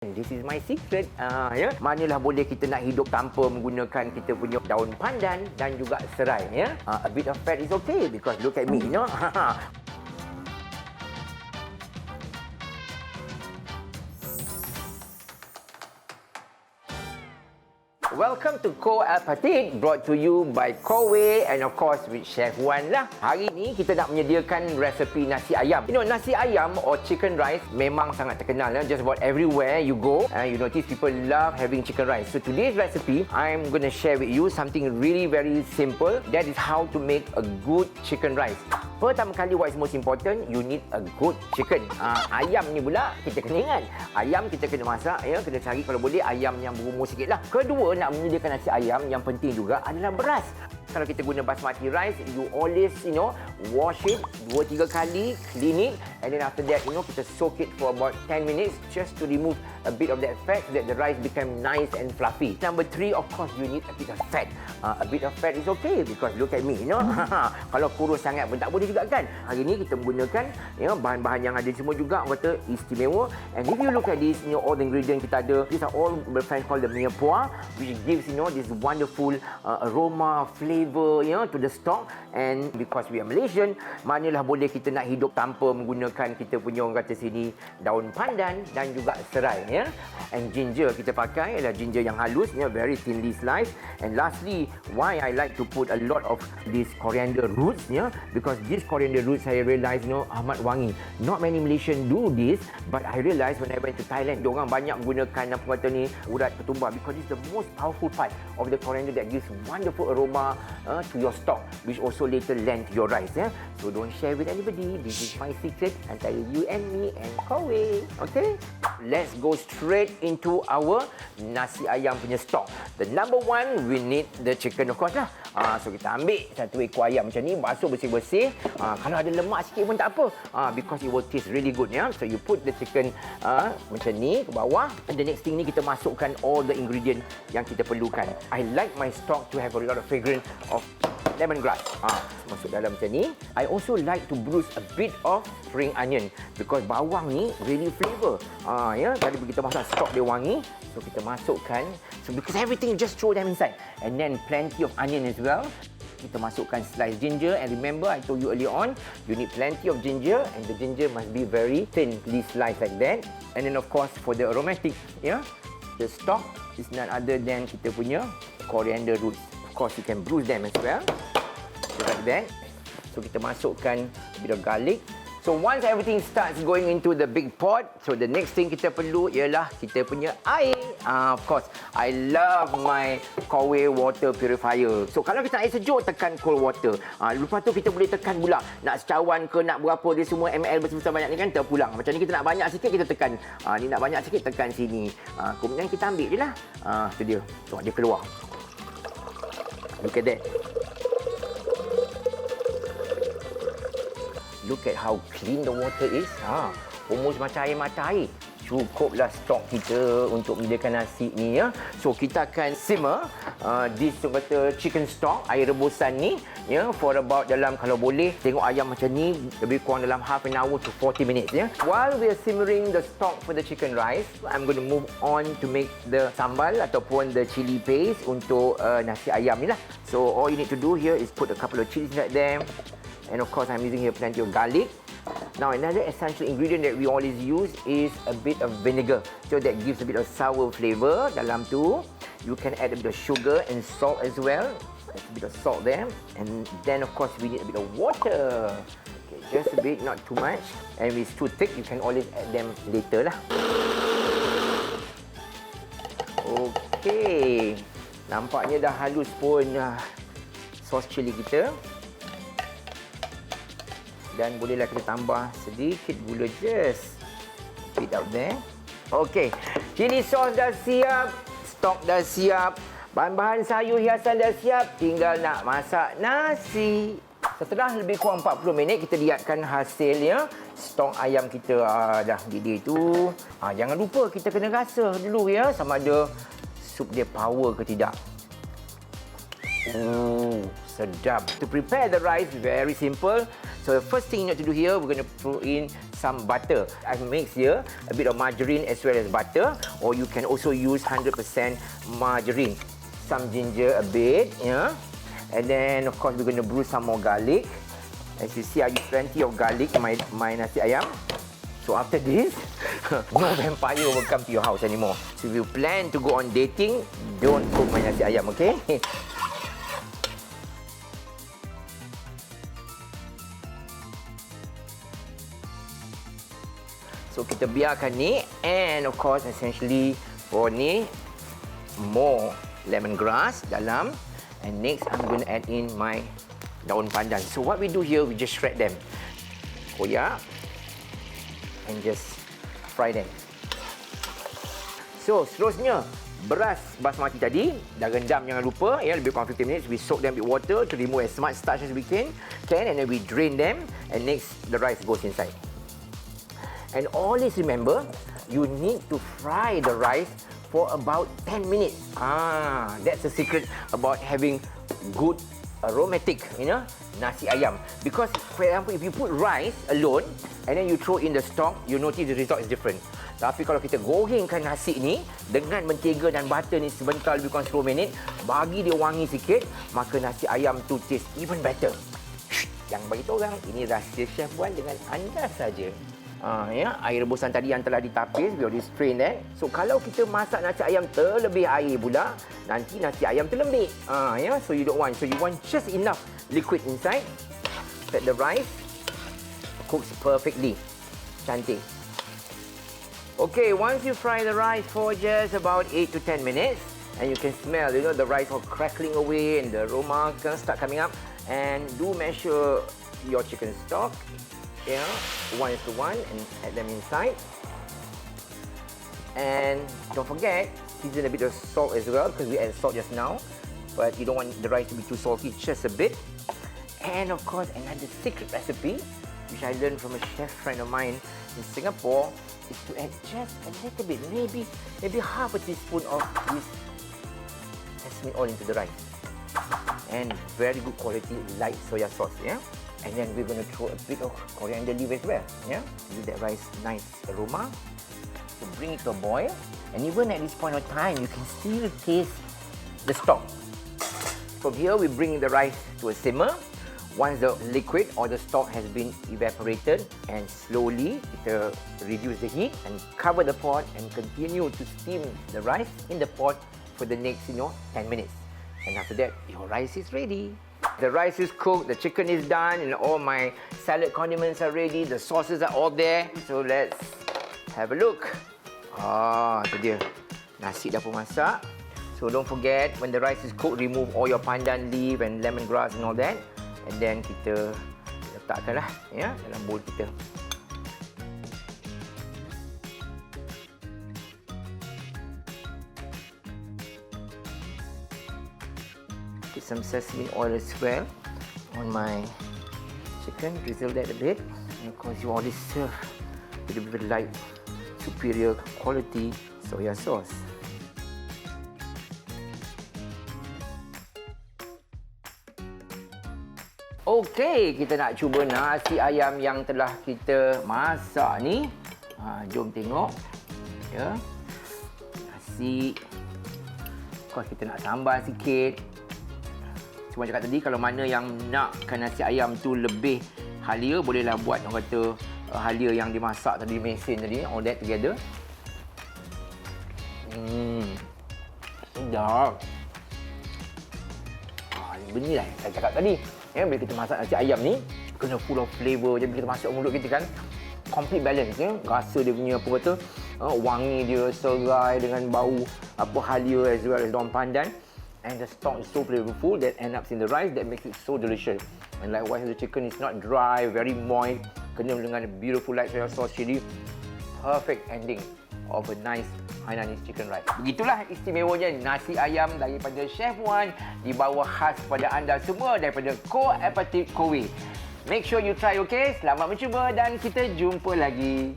This is my secret. Ya, manalah boleh kita nak hidup tanpa menggunakan kita punya daun pandan dan juga serai. Ya, a bit of fat is okay because look at me, you know. Welcome to Co Appetit, brought to you by Coway and of course with Chef Wan lah. Hari ni kita nak menyediakan resepi nasi ayam. You know, nasi ayam or chicken rice memang sangat terkenal. Just about everywhere you go, you notice people love having chicken rice. So today's recipe, I'm going to share with you something really very simple. That is how to make a good chicken rice. Pertama kali, what is most important, you need a good chicken. Ayam ni pula kita kena ingat, ayam kita kena masak, ya, kena cari kalau boleh ayam yang berumur sikit lah. Kedua, nak menyediakan nasi ayam, yang penting juga adalah beras. Kalau kita guna basmati rice, you always, wash it 2-3 kali, clean it, and then after that, kita soak it for about 10 minutes just to remove a bit of that fat so that the rice become nice and fluffy. Number 3, of course, you need a bit of fat. A bit of fat is okay because look at me, Kalau kurus sangat pun tak boleh juga kan. Hari ni kita menggunakan bahan-bahan yang ada semua juga, orang kata istimewa. And if you look at this, all the ingredients kita ada, these are all my friends call the mirepoix, which gives this wonderful aroma, flavor to the stock. And because we are Malaysian, manalah boleh kita nak hidup tanpa menggunakan kita punya, orang kata sini, daun pandan dan juga serai, ya. And ginger kita pakai adalah ginger yang halus, very thinly sliced. And lastly, why I like to put a lot of this coriander roots, because this coriander roots saya realise amat wangi. Not many Malaysian do this, but I realise when I went to Thailand, diorang banyak menggunakan apa kata ni, urat ketumbar, because it's the most powerful part of the coriander that gives wonderful aroma to your stock, which also later lend to your rice. So don't share with anybody. This is my secret antara you and me and Coway. Okay? Let's go straight into our nasi ayam punya stock. The number one, we need the chicken, of course lah. So kita ambil satu ekor ayam macam ni, basuh bersih-bersih. Kalau ada lemak sikit pun tak apa, because it will taste really good. So you put the chicken macam ni ke bawah, and the next thing ni kita masukkan all the ingredient yang kita perlukan. I like my stock to have a lot of fragrance of lemongrass. Masuk dalam macam ni. I also like to bruise a bit of spring onion because bawang ni really flavor. Tadi kita masak stock dia wangi, so kita masukkan. So because everything just throw them inside, and then plenty of onion as well. Kita masukkan sliced ginger, and remember I told you earlier on, you need plenty of ginger, and the ginger must be very thinly sliced like that. And then of course for the aromatic, the stock is none other than kita punya coriander roots. Of course you can bruise them as well, so like that. So kita masukkan a bit of garlic. So once everything starts going into the big pot, so the next thing kita perlu ialah kita punya air. Of course, I love my Coway water purifier. So kalau kita nak air sejuk, tekan cold water. Lepas tu kita boleh tekan pula. Nak secawan ke, nak berapa, dia semua ml besar-besar banyak ni kan terpulang. Macam ni kita nak banyak sikit, kita tekan. Ni nak banyak sikit, tekan sini. Kemudian kita ambil je lah. Tu dia. So dia keluar. Look at that. Look at how clean the water is. Almost macam air mata air. Cukuplah stok kita untuk menyediakan nasi ni, ya. So kita akan simmer this kata chicken stock, air rebusan ni, for about dalam, kalau boleh tengok ayam macam ni, lebih kurang dalam half an hour to 40 minutes, ya. While we are simmering the stock for the chicken rice, I'm going to move on to make the sambal ataupun the chili paste untuk nasi ayam ni lah. So all you need to do here is put a couple of chilies right there. And of course, I'm using here plenty of garlic. Now, another essential ingredient that we always use is a bit of vinegar. So that gives a bit of sour flavor dalam tu. You can add a bit of sugar and salt as well. There's a bit of salt there. And then, of course, we need a bit of water. Okay, just a bit, not too much. And if it's too thick, you can always add them later lah. Okay. Nampaknya dah halus pun sos cili kita. Dan bolehlah kita tambah sedikit gula, just bit out there. Okey, chili sauce dah siap, stok dah siap, bahan-bahan sayur hiasan dah siap, tinggal nak masak nasi. Setelah lebih kurang 40 minit, kita lihatkan hasilnya. Stok ayam kita dah didih tu. Jangan lupa kita kena rasa dulu, ya, sama ada sup dia power ke tidak. Sedap. To prepare the rice, very simple. So the first thing you need to do here, we're going to throw in some butter. I've mixed here a bit of margarine as well as butter, or you can also use 100% margarine. Some ginger a bit, yeah. And then of course we're going to brew some more garlic. As you see, I use plenty of garlic in my nasi ayam. So after this, no vampire will come to your house anymore. So if you plan to go on dating, don't cook my nasi ayam, okay? So kita biarkan ni, and of course essentially for ni more lemongrass dalam, and next I'm going to add in my daun pandan. So what we do here, we just shred them, koyak, and just fry them. So seterusnya, beras basmati tadi dah rendam, jangan lupa ya, lebih kurang 15 minutes. We soak them with water to remove as much starch as we can, and then we drain them, and next the rice goes inside. And always remember, you need to fry the rice for about 10 minutes. That's the secret about having good aromatic, nasi ayam. Because, for example, if you put rice alone and then you throw in the stock, you notice the result is different. Tapi kalau kita gorengkan nasi ni dengan mentega dan butter ni sebentar, lebih kurang 10 minit, bagi dia wangi sikit, maka nasi ayam tu taste even better. Jangan bagi tahu orang, ini rahsia Chef Wan dengan anda saja. Air rebusan tadi yang telah ditapis, we already strain that. So kalau kita masak nasi ayam terlebih air pula, nanti nasi ayam terlembik. So you don't want. So you want just enough liquid inside that the rice cooks perfectly. Cantik. Okay, once you fry the rice for just about 8 to 10 minutes, and you can smell, the rice all crackling away and the aroma can start coming up. And do measure your chicken stock. 1:1, and add them inside. And don't forget, season a bit of salt as well, because we add salt just now. But you don't want the rice to be too salty, just a bit. And of course, another secret recipe, which I learned from a chef friend of mine in Singapore, is to add just a little bit, maybe half a teaspoon of this sesame oil into the rice. And very good quality light soya sauce, And then we're going to throw a bit of coriander leaf as well, Give that rice nice aroma. So bring it to a boil, and even at this point of time, you can still taste the stock. From here, we bring the rice to a simmer. Once the liquid or the stock has been evaporated, and slowly kita reduce the heat and cover the pot and continue to steam the rice in the pot for the next 10 minutes. And after that, your rice is ready. The rice is cooked, the chicken is done, and all my salad condiments are ready. The sauces are all there. So let's have a look. Itu dia. Nasi dah pun masak. So don't forget, when the rice is cooked, remove all your pandan leaf and lemongrass and all that. And then kita letakkanlah dalam bowl kita. Put some sesame oil as well on my chicken, drizzle that a bit, and of course you always serve with a bit light, superior quality soya sauce. Okey, kita nak cuba nasi ayam yang telah kita masak ni. Jom tengok. Nasi. Of course kita nak sambal sikit. Cuma cakap tadi, kalau mana yang nakkan nasi ayam tu lebih halia, bolehlah buat orang kata halia yang dimasak tadi, mesin tadi, all that together. Sedap. Beginilah yang saya cakap tadi. Bila kita masak nasi ayam ni, kena full of flavour. Jadi bila kita masuk mulut kita kan, complete balance. Rasa dia punya apa kata, wangi dia, serai dengan bau halia as well as daun pandan. And the stock is so flavorful that ends up in the rice, that makes it so delicious. And likewise, the chicken is not dry, very moist, kena dengan beautiful light soya sauce chili. Perfect ending of a nice Hainanese Chicken Rice. Begitulah istimewanya nasi ayam daripada Chef Wan, dibawa khas kepada anda semua daripada Co Appetit Coway. Make sure you try, okay? Selamat mencuba dan kita jumpa lagi.